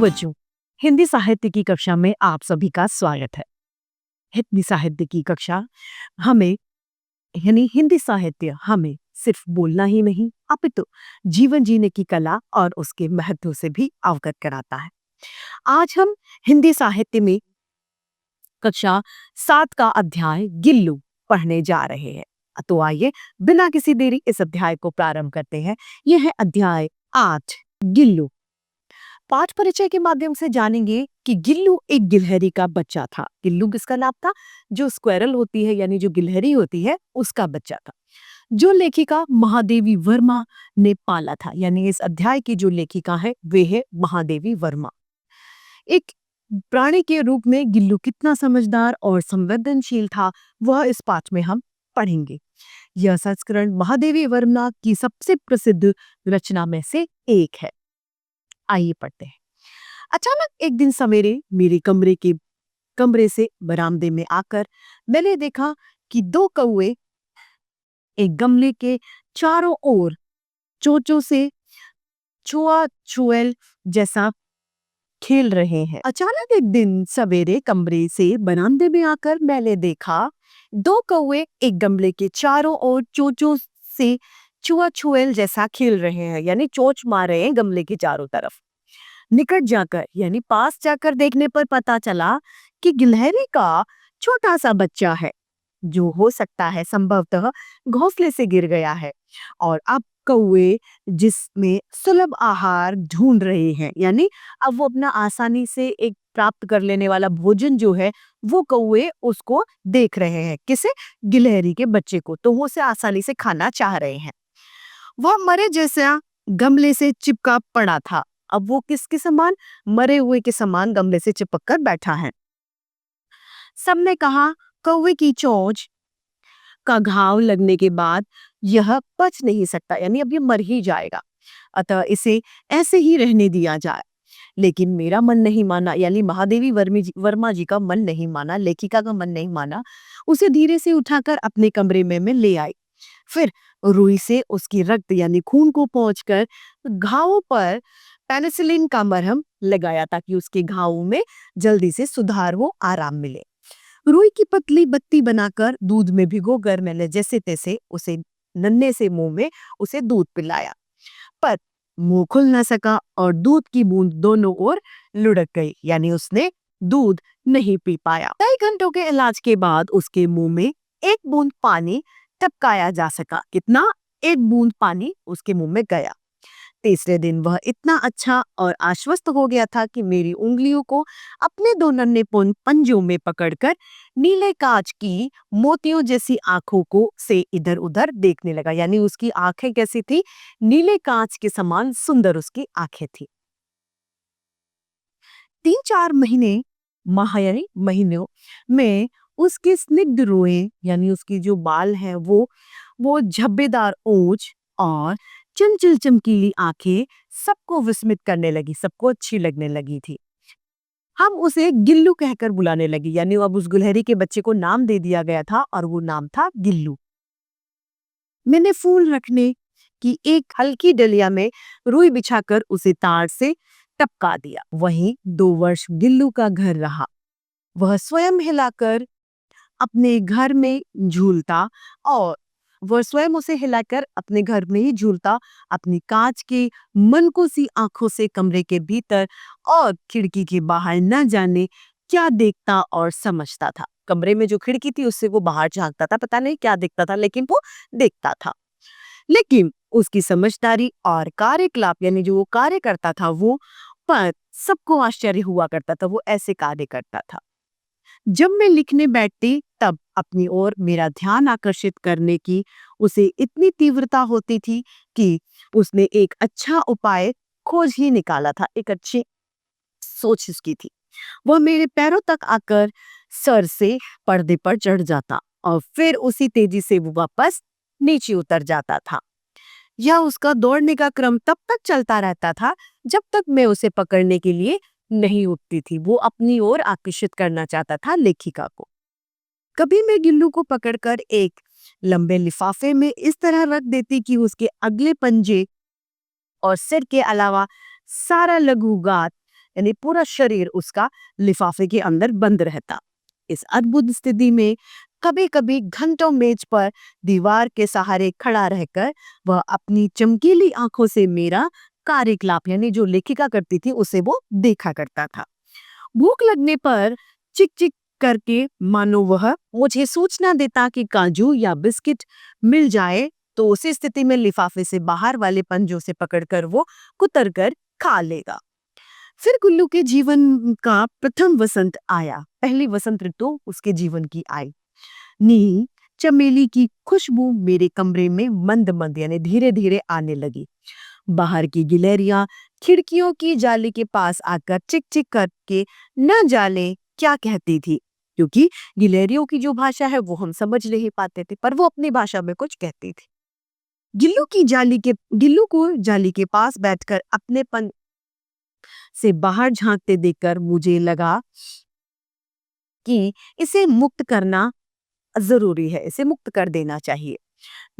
बच्चों, हिंदी साहित्य की कक्षा में आप सभी का स्वागत है। हिंदी साहित्य की कक्षा हमें हिंदी साहित्य हमें सिर्फ बोलना ही नहीं अपितु जीवन जीने की कला और उसके महत्व से भी अवगत कराता है। आज हम हिंदी साहित्य में कक्षा 7 का अध्याय गिल्लू पढ़ने जा रहे हैं। तो आइए बिना किसी देरी इस अध्याय को प्रारंभ करते हैं। यह है अध्याय 8 गिल्लू। पाठ परिचय के माध्यम से जानेंगे कि गिल्लू एक गिलहरी का बच्चा था। गिल्लू किसका नाम था? जो स्क्वेरल होती है यानी जो गिलहरी होती है उसका बच्चा था, जो लेखिका महादेवी वर्मा ने पाला था। यानी इस अध्याय की जो लेखिका है वे है महादेवी वर्मा। एक प्राणी के रूप में गिल्लू कितना समझदार और संवेदनशील था वह इस पाठ में हम पढ़ेंगे। यह संस्करण महादेवी वर्मा की सबसे प्रसिद्ध रचना में से एक है। आइए पढ़ते हैं। अचानक एक दिन सवेरे मेरे कमरे से बरामदे में आकर मैंने देखा कि 2 कौवे एक गमले के चारों ओर चोंचों से छुआ छुएल जैसा खेल रहे हैं। अचानक एक दिन सवेरे कमरे से बरामदे में आकर मैंने देखा 2 कौवे एक गमले के चारों ओर चोंचों से छुआ छुएल जैसा खेल रहे हैं, यानी चोंच मार रहे हैं गमले के चारों तरफ। निकट जाकर यानी पास जाकर देखने पर पता चला कि गिलहरी का छोटा सा बच्चा है, जो हो सकता है संभवतः घोंसले से गिर गया है और अब कौवे जिसमें सुलभ आहार ढूंढ रहे हैं, यानी अब वो अपना आसानी से एक प्राप्त कर लेने वाला भोजन जो है वो कौवे उसको देख रहे हैं। किसे? गिलहरी के बच्चे को। तो वो उसे आसानी से खाना चाह रहे हैं। वह मरे जैसा गमले से चिपका पड़ा था। अब वो किसके समान? मरे हुए के समान गमले से चिपक कर बैठा है। सबने कहा कौवे की चोंच का घाव लगने के बाद यह बच नहीं सकता, यानी अब ये मर ही जाएगा, अतः इसे ऐसे ही रहने दिया जाए। लेकिन मेरा मन नहीं माना, यानी महादेवी वर्मा जी का मन नहीं माना, लेखिका का मन नहीं माना। उसे धीरे से उठाकर अपने कमरे में मैं ले आई। फिर रुई से उसकी रक्त यानी खून को पोंछकर घावों पर पेनिसिलिन का मरहम लगाया ताकि उसके घावों में जल्दी से सुधार हो, आराम मिले। रुई की पतली बत्ती बनाकर दूध में भिगोकर मैंने जैसे तैसे उसे नन्हे से मुंह में उसे दूध पिलाया, पर मुंह खुल न सका और दूध की बूंद दोनों ओर लुढ़क गई, यानी उसने दूध नहीं पी पाया। कई घंटों के इलाज के बाद उसके मुंह में 1 बूंद पानी टपकाया जा सका। कितना? 1 बूंद पानी उसके मुंह में गया। तीसरे दिन वह इतना अच्छा और आश्वस्त हो गया था कि मेरी उंगलियों को अपने 2 नन्हे पंजों में पकड़कर नीले कांच की मोतियों जैसी आंखों को से इधर उधर देखने लगा। यानी उसकी आंखें कैसी थी? नीले कांच के समान सुंदर उसकी आंखें थी। 3-4 महीनों में उसके स्निग्ध रोए यानी उसकी जो बाल हैं वो झब्बेदार ओंठ और चंचल चमकीली आंखें सबको विस्मित करने लगी, सबको अच्छी लगने लगी थी। हम उसे गिल्लू कहकर बुलाने लगी, यानी अब उस गुलहरी के बच्चे को नाम दे दिया गया था और वो नाम था गिल्लू। मैंने फूल रखने की एक हल्की डलिया में रुई बिछाकर उसे तार से टपका दिया। वहीं 2 वर्ष गिल्लू का घर रहा। वह स्वयं हिलाकर अपने घर में झूलता और वह स्वयं उसे हिलाकर अपने घर में ही झूलता, अपनी कांच के मनकोसी आंखों से कमरे के भीतर और खिड़की के बाहर न जाने क्या देखता और समझता था। कमरे में जो खिड़की थी उससे वो बाहर झांकता था, पता नहीं क्या देखता था, लेकिन वो देखता था। लेकिन उसकी समझदारी और कार्यकलाप यानी जो वो कार्य करता था वो पर सबको आश्चर्य हुआ करता था। वो ऐसे कार्य करता था। जब मैं लिखने बैठती तब अपनी ओर मेरा ध्यान आकर्षित करने की उसे इतनी तीव्रता होती थी कि उसने एक अच्छा उपाय खोज ही निकाला था, एक अच्छी सोच उसकी थी। वह मेरे पैरों तक आकर सर से पर्दे पर चढ़ जाता और फिर उसी तेजी से वो वापस नीचे उतर जाता था। यह उसका दौड़ने का क्रम तब तक चलता रहता था जब तक मैं उसे पकड़ने के लिए नहीं उठती थी। वो अपनी ओर आकर्षित करना चाहता था लेखिका को। कभी मैं गिल्लू को पकड़कर एक लंबे लिफाफे में इस तरह रख देती कि उसके अगले पंजे और सिर के अलावा सारा लघुगात यानी पूरा शरीर उसका लिफाफे के अंदर बंद रहता। इस अद्भुत स्थिति में कभी कभी घंटों मेज पर दीवार के सहारे खड़ा रहकर वह अपनी चमकीली आंखों से मेरा कार्यकलाप यानी जो लेखिका करती थी उसे वो देखा करता था। भूख लगने पर चिक चिक करके मानो वह मुझे सूचना देता कि काजू या बिस्किट मिल जाए, तो उसी स्थिति में लिफाफे से बाहर वाले पंजों से पकड़कर वो कुतर कर खा लेगा। फिर गुल्लू के जीवन का प्रथम वसंत आया। पहली वसंत ऋतु उसके जीवन की आई। नीम चमेली की खुशबू मेरे कमरे में मंद मंद यानी धीरे धीरे आने लगी। बाहर की गिलहरियां खिड़कियों की जाली के पास आकर चिक चिक करके न जाने क्या कहती थी, क्योंकि गिलहरियों की जो भाषा है वो हम समझ नहीं पाते थे, पर वो अपनी भाषा में कुछ कहती थी। गिल्लू को जाली के पास बैठकर अपनेपन से बाहर झांकते देखकर मुझे लगा कि इसे मुक्त करना जरूरी है, इसे मुक्त कर देना चाहिए।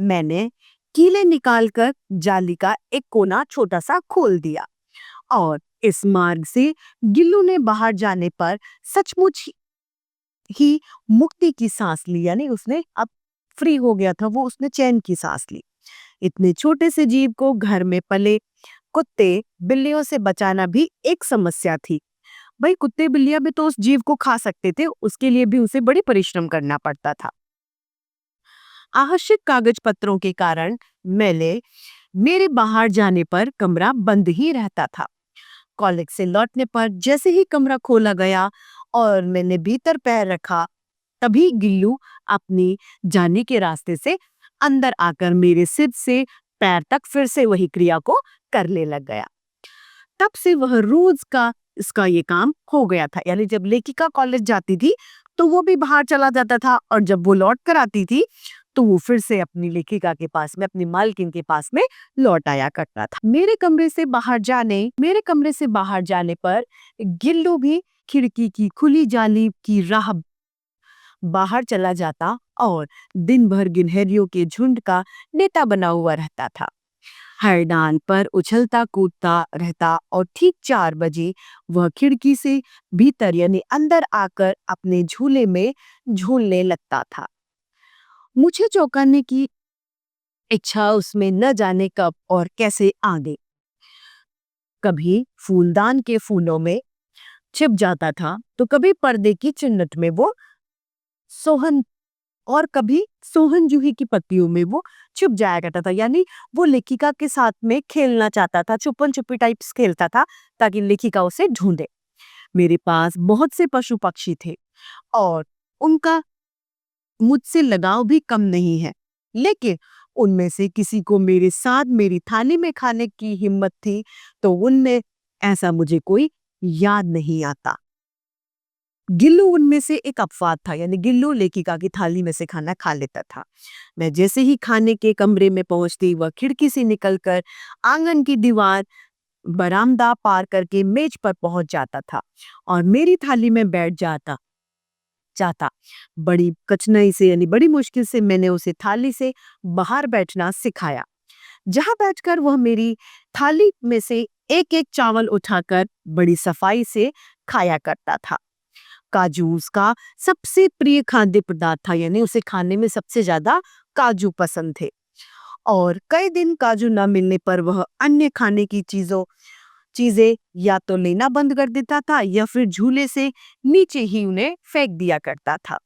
मैंने कीले निकालकर जाली का एक कोना छोटा सा खोल दिया और इस मार्ग से गिल्लू ने बाहर जाने पर सचमुच ही मुक्ति की सांस ली, यानी उसने अब फ्री हो गया था, वो उसने चैन की सांस ली। इतने छोटे से जीव को घर में पले कुत्ते बिल्लियों से बचाना भी एक समस्या थी। भाई कुत्ते बिल्लियां भी तो उस जीव को खा सकते थे, उसके लिए भी उसे बड़ी परिश्रम करना पड़ता था। आवश्यक कागज पत्रों के कारण मेरे बाहर जाने पर कमरा बंद ही रहता था। कॉलेज से लौटने पर जैसे ही कमरा खोला गया और मैंने भीतर पैर रखा, तभी गिल्लू अपनी जाने के रास्ते से अंदर आकर मेरे सिर से पैर तक फिर से वही क्रिया को करने लग गया। तब से वह रोज का इसका ये काम हो गया था। यानी जब लेखिका कॉलेज जाती थी तो वो भी बाहर चला जाता था, और जब वो लौट कर आती थी तो वो फिर से अपनी लेखिका के पास में, अपनी मालकिन के पास में लौट आया करता था। मेरे कमरे से बाहर जाने पर गिल्लू भी खिड़की की खुली जाली की राह बाहर चला जाता और दिन भर गिलहरियों के झुंड का नेता बना हुआ रहता था। हर डाल पर उछलता कूदता रहता और ठीक 4 बजे वह खिड़की से भीतर यानी अंदर आकर अपने झूले में झूलने लगता था। मुझे चौंकाने की इच्छा उसमें न जाने कब और कैसे आ गई। कभी फूलदान के फूलों में छिप जाता था, तो कभी पर्दे की चुन्नट में वो सोहन और कभी सोहन जूही की पत्तियों में वो छुप जाया करता था। यानी वो लेखिका के साथ में खेलना चाहता था, छुपन छुपी टाइप्स खेलता था ताकि लेखिका उसे ढूंढे। मेरे पास बहुत से पशु पक्षी थे और उनका मुझसे लगाव भी कम नहीं है, लेकिन उनमें से किसी को मेरे साथ मेरी थाली में खाने की हिम्मत थी तो उनमें ऐसा मुझे कोई याद नहीं आता। गिल्लू उनमें से एक अपवाद था, यानी गिल्लू लेखिका की थाली में से खाना खा लेता था। मैं जैसे ही खाने के कमरे में पहुंचती, वह खिड़की से निकलकर आंगन की दीवार, बरामदा पार करके मेज पर पहुंच जाता था और मेरी थाली में बैठ जाता। बड़ी कठिनाई से यानी बड़ी मुश्किल से मैंने उसे थाली से बाहर बैठना सिखाया, जहां बैठकर वह मेरी थाली में से एक एक चावल उठाकर बड़ी सफाई से खाया करता था। काजू उसका सबसे प्रिय खाद्य पदार्थ था, यानी उसे खाने में सबसे ज्यादा काजू पसंद थे और कई दिन काजू न मिलने पर वह अन्य खाने की चीजें या तो लेना बंद कर देता था या फिर झूले से नीचे ही उन्हें फेंक दिया करता था।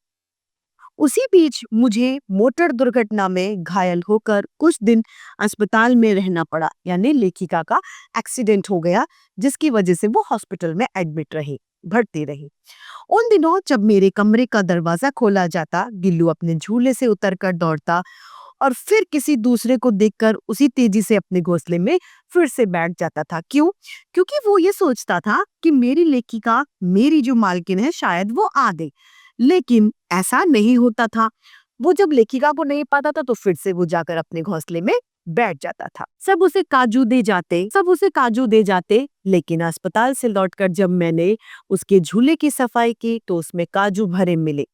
उसी बीच मुझे मोटर दुर्घटना में घायल होकर कुछ दिन अस्पताल में रहना पड़ा, यानी लेखिका का एक्सीडेंट हो गया जिसकी वजह से वो हॉस्पिटल में भर्ती रही। उन दिनों जब मेरे कमरे का दरवाजा खोला जाता, गिल्लू अपने झूले से उतरकर दौड़ता और फिर किसी दूसरे को देखकर उसी तेजी से अपने घोंसले में फिर से बैठ जाता था। क्यों? क्योंकि वो ये सोचता था कि मेरी लेखिका, मेरी जो मालकिन है, शायद वो आ गई। लेकिन ऐसा नहीं होता था। वो जब लेखिका को नहीं पाता था तो फिर से वो जाकर अपने घोंसले में बैठ जाता था। सब उसे काजू दे जाते, लेकिन अस्पताल से लौटकर जब मैंने उसके झूले की सफाई की तो उसमें काजू भरे मिले,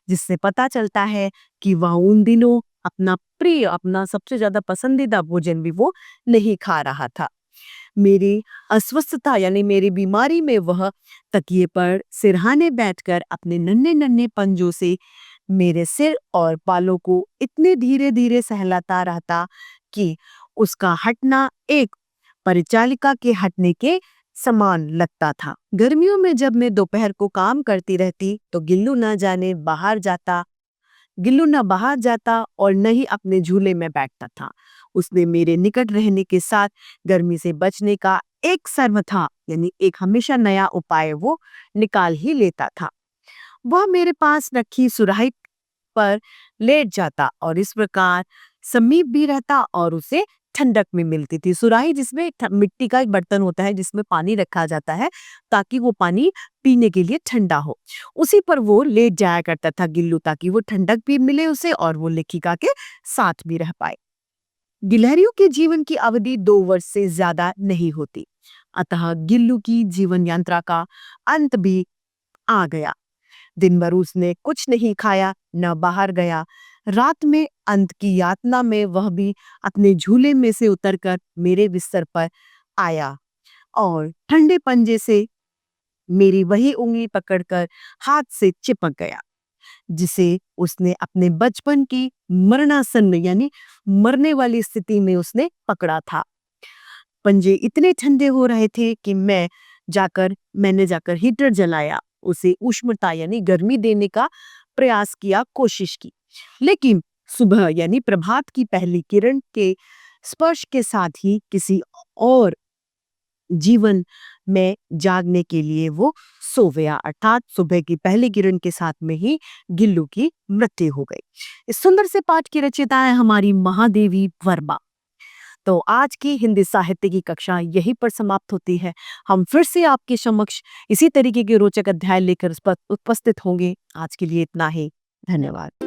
जिससे पता चलता है कि वह उन दिनों अपना सबसे ज्यादा पसंदीदा भोजन भी वो नहीं खा रहा था। मेरी अस्वस्थता यानी मेरी बीमारी में वह तकिए पर सिरहाने बैठकर अपने नन्हे-नन्हे पंजों से मेरे सिर और बालों को इतने धीरे-धीरे सहलाता रहता कि उसका हटना एक परिचालिका के हटने के समान लगता था। गर्मियों में जब मैं दोपहर को काम करती रहती तो गिल्लू न बाहर जाता और न ही अपने झूले में बैठता था। उसने मेरे निकट रहने के साथ गर्मी से बचने का एक सर्वथा यानी एक हमेशा नया उपाय वो निकाल ही लेता था। वह मेरे पास रखी सुराही पर लेट जाता और इस प्रकार समीप भी रहता और उसे ठंडक में मिलती थी। सुराही जिसमें मिट्टी का एक बर्तन होता है जिसमें पानी रखा जाता है ताकि वो पानी पीने के लिए ठंडा हो। उसी पर वो लेट जाया करता था गिल्लू, ताकि वो ठंडक भी मिले उसे और वो लेखिका के साथ भी रह पाए। गिलहरियों के जीवन की अवधि 2 वर्ष से ज्यादा नहीं होती, अतः गिल्लू की जीवन यात्रा का अंत भी आ गया। दिन भर उसने कुछ नहीं खाया, न बाहर गया। रात में अंत की यातना में वह भी अपने झूले में से उतरकर मेरे बिस्तर पर आया और ठंडे पंजे से मेरी वही उंगली पकड़कर हाथ से चिपक गया जिसे उसने अपने बचपन की मरणासन्न यानी मरने वाली स्थिति में उसने पकड़ा था। पंजे इतने ठंडे हो रहे थे कि मैंने जाकर हीटर जलाया, उसे उष्णता यानी गर्मी देने का प्रयास किया, कोशिश की। लेकिन सुबह यानी प्रभात की पहली किरण के स्पर्श के साथ ही किसी और जीवन में जागने के लिए वो सो गया, अर्थात सुबह की पहली किरण के साथ में ही गिल्लू की मृत्यु हो गई। इस सुंदर से पाठ की रचयिता है हमारी महादेवी वर्मा। तो आज की हिंदी साहित्य की कक्षा यहीं पर समाप्त होती है। हम फिर से आपके समक्ष इसी तरीके के रोचक अध्याय लेकर उपस्थित होंगे। आज के लिए इतना ही। धन्यवाद।